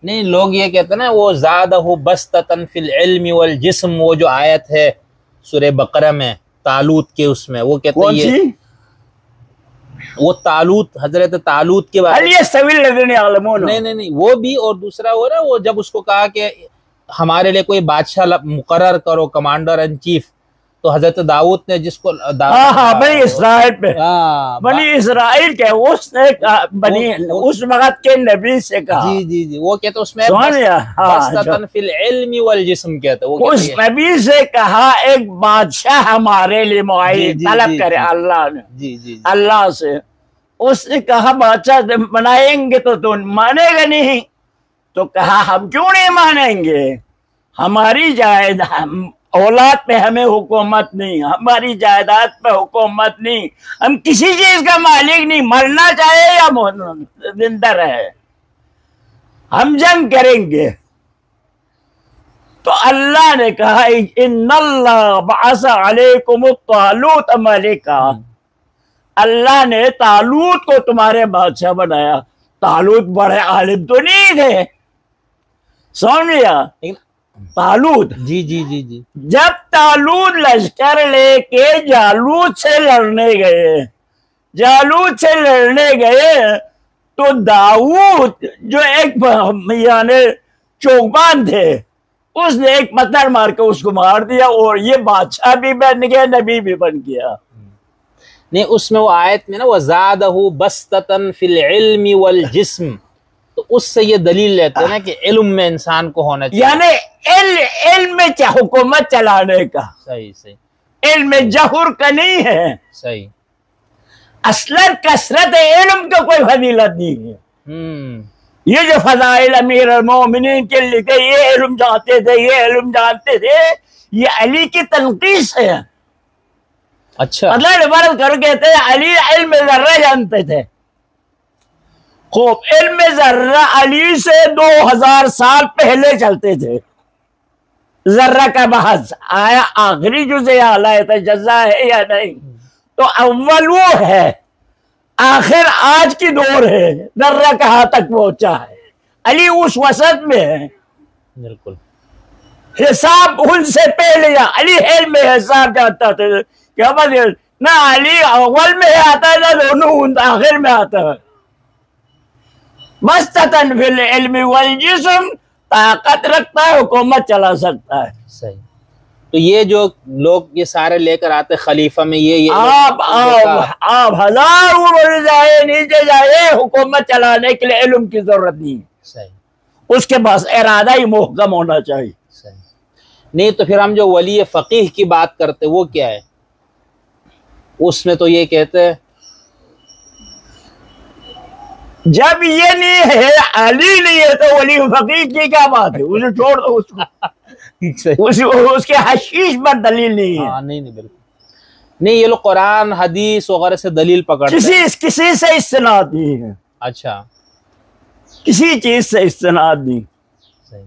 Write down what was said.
नहीं, लोग ये कहते हैं ना, वो ज़ादहु बस्ततन फिल इल्मी वल जिस्म, वो जो आयत है सूरह बकरा में तालूत के, उसमें वो कहते हैं ये, वो तालूत, हजरत तालूत के बारे में। नहीं नहीं नहीं, वो भी, और दूसरा वो ना, वो जब उसको कहा कि हमारे लिए कोई बादशाह मुकर्रर करो, कमांडर इन चीफ, तो हजरत दाऊद ने जिसको बनी इसराइल पे, बनी इसराइल के उसने बनी उस वक्त के नबी से कहा। जी जी जी, वो कहते उसमें बस्ततन फिल इल्मी वल जिस्म कहते, वो उस नबी से कहा एक बादशाह हमारे लिए मुआयन तलब करे अल्लाह ने। जी जी, अल्लाह से उसने कहा बादशाह बनाएंगे तो तुम मानेगा नहीं, तो कहा हम क्यों नहीं मानेंगे, हमारी जायदाद औलाद पे हमें हुकूमत नहीं, हमारी जायदाद पे हुकूमत नहीं, हम किसी चीज का मालिक नहीं, मरना चाहे या जिंदा रहे हम जंग करेंगे। तो अल्लाह ने कहा इन्नल्लाह बअसा अलैकुम तालूत मलिका, अल्लाह ने तालूत को तुम्हारे बादशाह बनाया। तालूत बड़े आलिम तो नहीं थे, समझ लिया तालूत। जी जी जी जी, जब तालूत लश्कर लेके जालूत से लड़ने गए, जालूत से लड़ने गए, तो दाऊद जो एक यानी चौकबान थे, उसने एक पत्थर मार के उसको मार दिया, और ये बादशाह भी बन गया, नबी भी बन गया। नहीं, उसमें वो आयत में ना, वो ज़ादहु बस्ततन फिल इल्मी वल जिस्म, तो उससे ये दलील लेते हैं ना कि इल्म में इंसान को होना चाहिए, यानी इल्म में क्या हुकूमत चलाने का। सही सही, इल्म में जहुर का नहीं है, सही, असलन कसरत इल्म का कोई फजीलत नहीं है। ये जो फजाइल अमीर अल-मोमिनीन के लिखे, ये इल्म जानते थे, ये इल्म जानते थे, ये अली की तनकीस है। अच्छा, मतलब इबारत कर कहते हैं अली इल्म ज़र्रा जानते थे। खूब, इल्म ज़र्रा अली से 2000 साल पहले चलते थे। जर्रा का बहस आया, आखिरी जुज़े आला है जज़ा है या नहीं, तो अव्वल वो है, आखिर आज की दौर है, जर्रा कहाँ तक पहुंचा है, अली उस वसत में है। बिल्कुल, हिसाब उनसे पहले जा, अली इल्म में हिसाब जानता था, क्या बात, ना अली अव्वल में आता है, ना दोनों आखिर में आता है। मस्ततन फिल इल्मी वल जिस्म, ताकत रखता है, हुकूमत चला सकता है। सही। तो ये जो लोग ये सारे लेकर आते खलीफा में, ये आप हजार ऊपर जाए नीचे जाए, हुकूमत चलाने के लिए इल्म की जरूरत नहीं है। सही, उसके पास इरादा ही मुहकम होना चाहिए। सही। नहीं तो फिर हम जो वली फकीह की बात करते वो क्या है, उसमें तो ये कहते हैं जब ये नहीं है, अली नहीं है, तो वली फकीह की क्या बात है, उसे छोड़ दो उसको। उसके हशीश पर दलील नहीं है। नहीं नहीं, बिल्कुल नहीं, ये लोग कुरान हदीस वगैरह से दलील पकड़ते हैं, किसी से इस्तिनाद नहीं है। अच्छा, किसी चीज से इस्तिनाद नहीं।